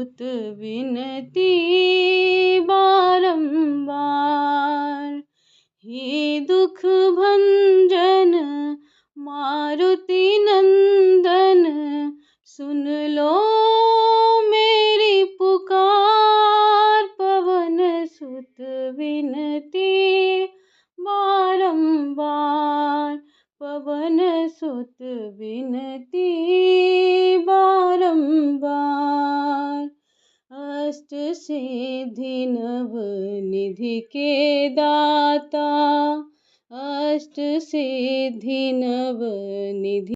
सुत विनती बारंबार। हे दुख भंजन मारुति नंदन, सुन लो मेरी पुकार। पवन सुत विनती बारंबार, पवन सुत विनती बारंबार। अष्ट सिद्धि नव निधि के दाता, अष्ट सिद्धि नव निधि